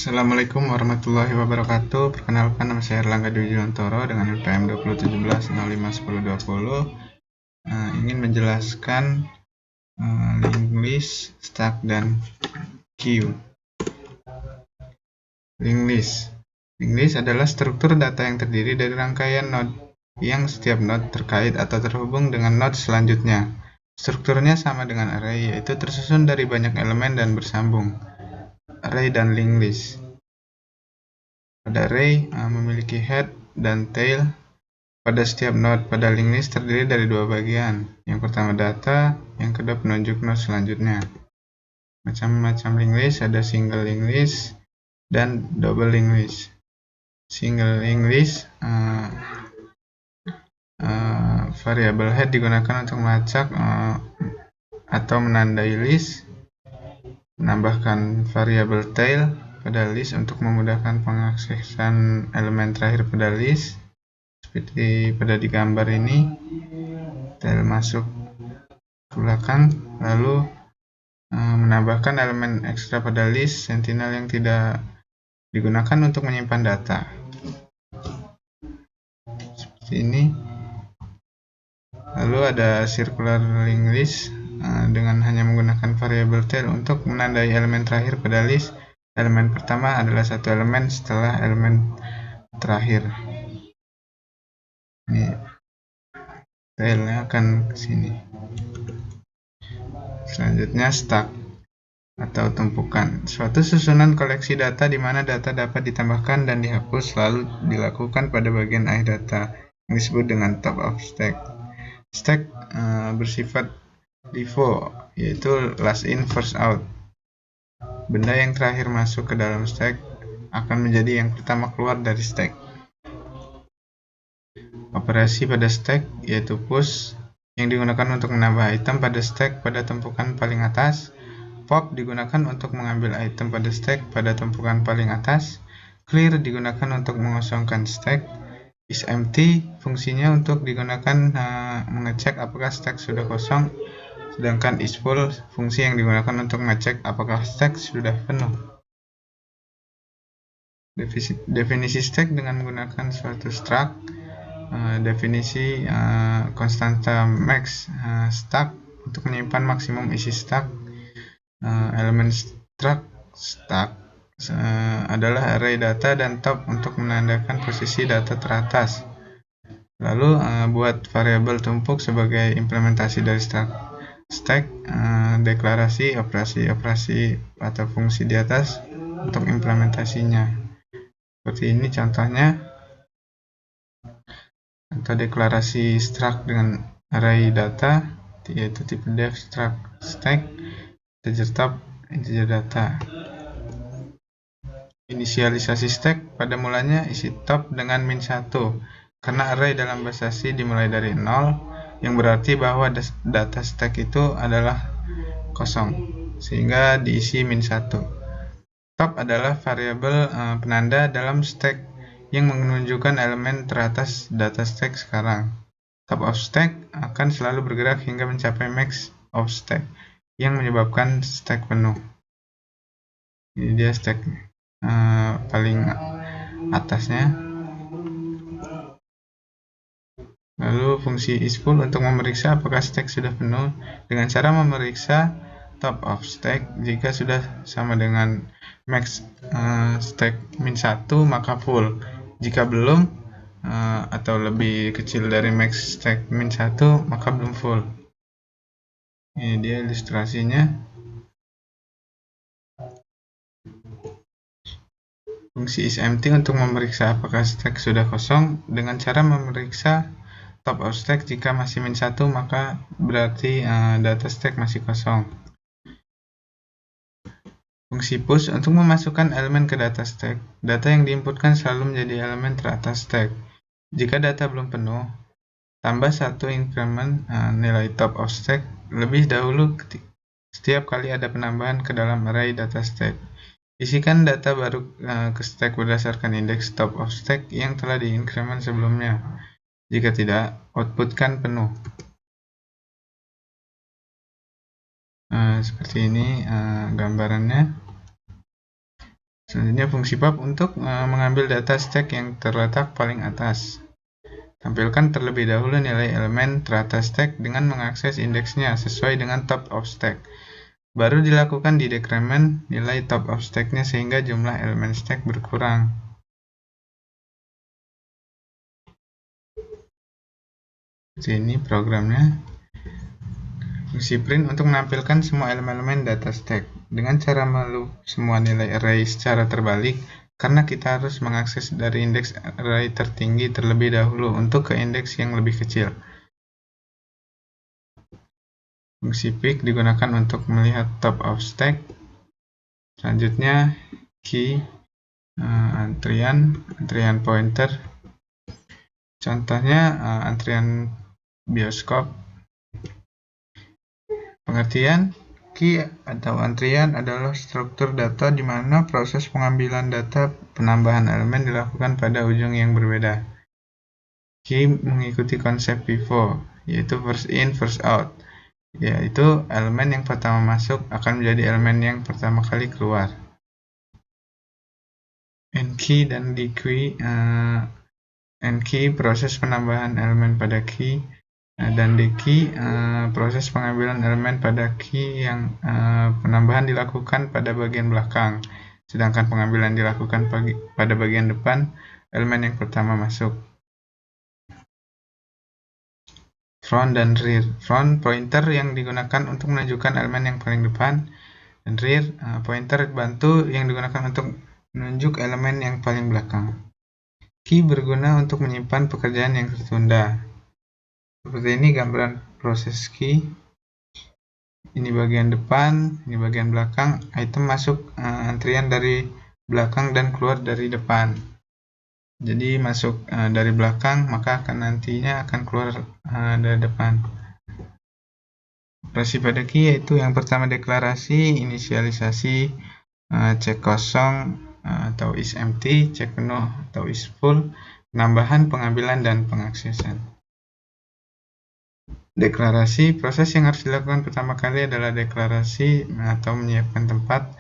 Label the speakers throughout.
Speaker 1: Assalamualaikum warahmatullahi wabarakatuh. Perkenalkan, nama saya Erlangga Dwi Juwantoro dengan NPM 2017-05-10-20. Ingin menjelaskan linked list, stack, dan queue. Linked list. Linked list adalah struktur data yang terdiri dari rangkaian node yang setiap node terkait atau terhubung dengan node selanjutnya. Strukturnya sama dengan array, yaitu tersusun dari banyak elemen dan bersambung. Array dan linked list. Pada array memiliki head dan tail pada setiap node. Pada linked list terdiri dari dua bagian. Yang pertama data, yang kedua penunjuk node selanjutnya. Macam-macam linked list ada single linked list dan double linked list. Single linked list variabel head digunakan untuk melacak atau menandai list. Menambahkan variabel tail pada list untuk memudahkan pengaksesan elemen terakhir pada list, seperti pada di gambar ini. Tail masuk ke belakang, lalu menambahkan elemen ekstra pada list sentinel yang tidak digunakan untuk menyimpan data, seperti ini. Lalu ada circular linked list dengan hanya menggunakan variabel tail untuk menandai elemen terakhir pada list. Elemen pertama adalah satu elemen setelah elemen terakhir. Ini tailnya akan ke sini. Selanjutnya stack atau tumpukan. Suatu susunan koleksi data di mana data dapat ditambahkan dan dihapus selalu dilakukan pada bagian akhir data yang disebut dengan top of stack. Stack bersifat default, yaitu last in first out. Benda yang terakhir masuk ke dalam stack akan menjadi yang pertama keluar dari stack. Operasi pada stack yaitu push yang digunakan untuk menambah item pada stack pada tumpukan paling atas. Pop digunakan untuk mengambil item pada stack pada tumpukan paling atas. Clear digunakan untuk mengosongkan stack. isEmpty fungsinya untuk digunakan mengecek apakah stack sudah kosong, sedangkan isFull fungsi yang digunakan untuk mengecek apakah stack sudah penuh. Definisi stack dengan menggunakan suatu struct. Definisi konstanta max stack untuk menyimpan maksimum isi stack. Elemen struct stack adalah array data dan top untuk menandakan posisi data teratas. Lalu buat variabel tumpuk sebagai implementasi dari stack, deklarasi operasi atau fungsi di atas untuk implementasinya. Seperti ini contohnya, atau deklarasi struct dengan array data, yaitu tipe def struct stack, integer top, integer data. Inisialisasi stack pada mulanya isi top dengan min 1, karena array dalam bahasa C dimulai dari 0, yang berarti bahwa data stack itu adalah kosong, sehingga diisi min 1. Top adalah variabel penanda dalam stack yang menunjukkan elemen teratas data stack sekarang. Top of stack akan selalu bergerak hingga mencapai max of stack, yang menyebabkan stack penuh. Ini dia stack paling atasnya. Lalu fungsi isFull untuk memeriksa apakah stack sudah penuh dengan cara memeriksa top of stack. Jika sudah sama dengan max stack min 1 maka full. Jika belum atau lebih kecil dari max stack min 1 maka belum full. Ini dia ilustrasinya. Fungsi isEmpty untuk memeriksa apakah stack sudah kosong dengan cara memeriksa top of stack. Jika masih min 1 maka berarti data stack masih kosong. Fungsi push untuk memasukkan elemen ke data stack. Data yang diinputkan selalu menjadi elemen teratas stack. Jika data belum penuh, tambah 1 increment nilai top of stack lebih dahulu setiap kali ada penambahan ke dalam array data stack. Isikan data baru ke stack berdasarkan indeks top of stack yang telah diincrement sebelumnya. Jika tidak, outputkan penuh. Seperti ini gambarannya. Selanjutnya fungsi pop untuk mengambil data stack yang terletak paling atas. Tampilkan terlebih dahulu nilai elemen teratas stack dengan mengakses indeksnya sesuai dengan top of stack. Baru dilakukan di decrement nilai top of stack-nya sehingga jumlah elemen stack berkurang. Ini programnya. Fungsi print untuk menampilkan semua elemen-elemen data stack dengan cara meloop semua nilai array secara terbalik karena kita harus mengakses dari indeks array tertinggi terlebih dahulu untuk ke indeks yang lebih kecil. Fungsi pick digunakan untuk melihat top of stack. Selanjutnya key antrian pointer. Contohnya antrian bioskop. Pengertian key atau antrian adalah struktur data di mana proses pengambilan data penambahan elemen dilakukan pada ujung yang berbeda. Key mengikuti konsep FIFO, yaitu first in, first out, yaitu elemen yang pertama masuk akan menjadi elemen yang pertama kali keluar. N-key dan D-key. N-key proses penambahan elemen pada key, dan D-key proses pengambilan elemen pada key yang penambahan dilakukan pada bagian belakang, sedangkan pengambilan dilakukan pada bagian depan elemen yang pertama masuk. Front dan rear. Front pointer yang digunakan untuk menunjukkan elemen yang paling depan, dan rear pointer bantu yang digunakan untuk menunjuk elemen yang paling belakang. Key berguna untuk menyimpan pekerjaan yang tertunda. Seperti ini gambaran proses key. Ini bagian depan, ini bagian belakang. Item masuk antrian dari belakang dan keluar dari depan. Jadi masuk dari belakang, maka nantinya akan keluar dari depan. Operasi pada key yaitu yang pertama deklarasi, inisialisasi, cek kosong atau is empty, cek penuh atau is full, penambahan, pengambilan, dan pengaksesan. Deklarasi, proses yang harus dilakukan pertama kali adalah deklarasi atau menyiapkan tempat,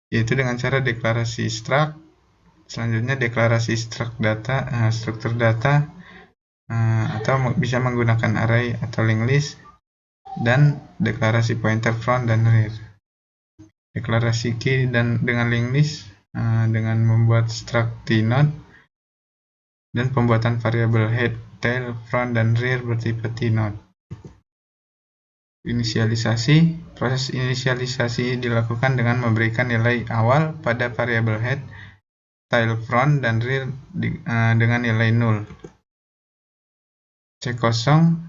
Speaker 1: yaitu dengan cara deklarasi struct. Selanjutnya deklarasi struct data, struktur data, atau bisa menggunakan array atau linked list, dan deklarasi pointer front dan rear. Deklarasi key dan dengan linked list dengan membuat struct t-node dan pembuatan variabel head, tail, front, dan rear bertipe t-node. Inisialisasi. Proses inisialisasi dilakukan dengan memberikan nilai awal pada variabel head, tail, front, dan rear dengan nilai 0. Cek kosong.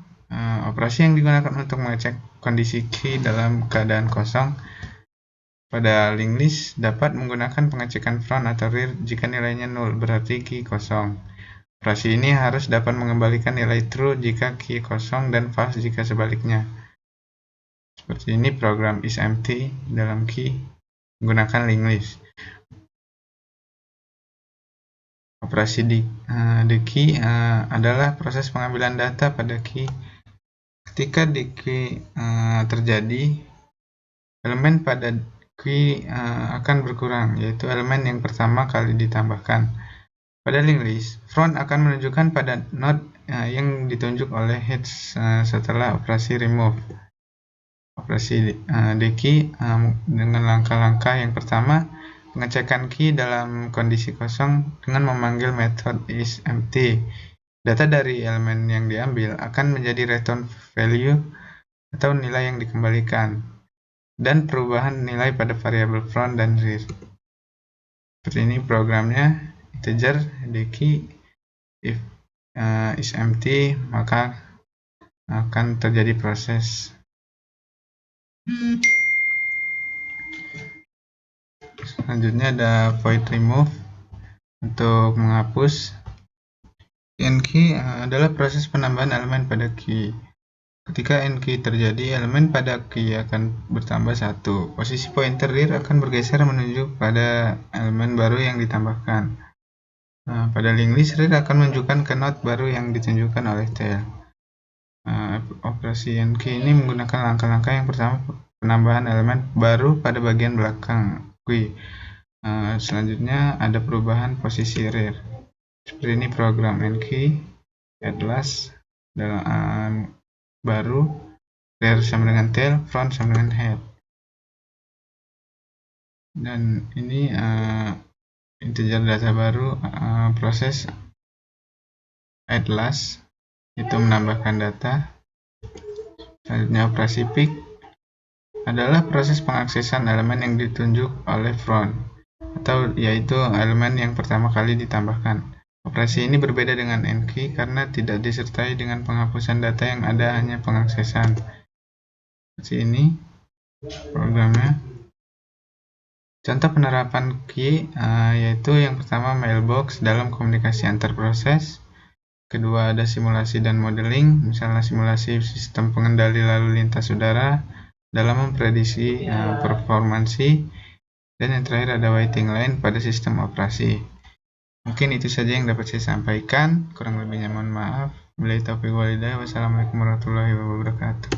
Speaker 1: Operasi yang digunakan untuk mengecek kondisi key dalam keadaan kosong. Pada linked list dapat menggunakan pengecekan front atau rear jika nilainya 0, berarti key kosong. Operasi ini harus dapat mengembalikan nilai true jika key kosong dan false jika sebaliknya. Seperti ini program is empty dalam key menggunakan linked list. Operasi the key adalah proses pengambilan data pada key. Ketika the key terjadi, elemen pada key akan berkurang, yaitu elemen yang pertama kali ditambahkan. Pada linked list, front akan menunjukkan pada node yang ditunjuk oleh head setelah operasi remove. Operasi the key dengan langkah-langkah yang pertama, pengecekan key dalam kondisi kosong dengan memanggil method is empty. Data dari elemen yang diambil akan menjadi return value atau nilai yang dikembalikan, dan perubahan nilai pada variabel front dan rear. Seperti ini programnya. Integer the key if is empty, maka akan terjadi proses. Selanjutnya ada void remove untuk menghapus. N-key adalah proses penambahan elemen pada key. Ketika N-key terjadi, elemen pada key akan bertambah 1. Posisi pointer rear akan bergeser menuju pada elemen baru yang ditambahkan. Pada linked list, rear akan menunjukkan ke node baru yang ditunjukkan oleh tail. Operasi N-key ini menggunakan langkah-langkah yang pertama, penambahan elemen baru pada bagian belakang key. Selanjutnya ada perubahan posisi rear. Seperti ini program Enkey, Atlas, dalam baru, rear sama dengan tail, front sama dengan head. Dan ini integer data baru, proses Atlas itu menambahkan data. Selanjutnya operasi pick adalah proses pengaksesan elemen yang ditunjuk oleh front, atau yaitu elemen yang pertama kali ditambahkan. Operasi ini berbeda dengan Enkey karena tidak disertai dengan penghapusan data yang ada, hanya pengaksesan. Seperti ini programnya. Contoh penerapan key yaitu yang pertama mailbox dalam komunikasi antar proses. Kedua ada simulasi dan modeling, misalnya simulasi sistem pengendali lalu lintas udara dalam memprediksi performansi. Dan yang terakhir ada waiting line pada sistem operasi. Mungkin itu saja yang dapat saya sampaikan, kurang lebihnya mohon maaf. Billahi taufiq wal hidayah. Wassalamualaikum warahmatullahi wabarakatuh.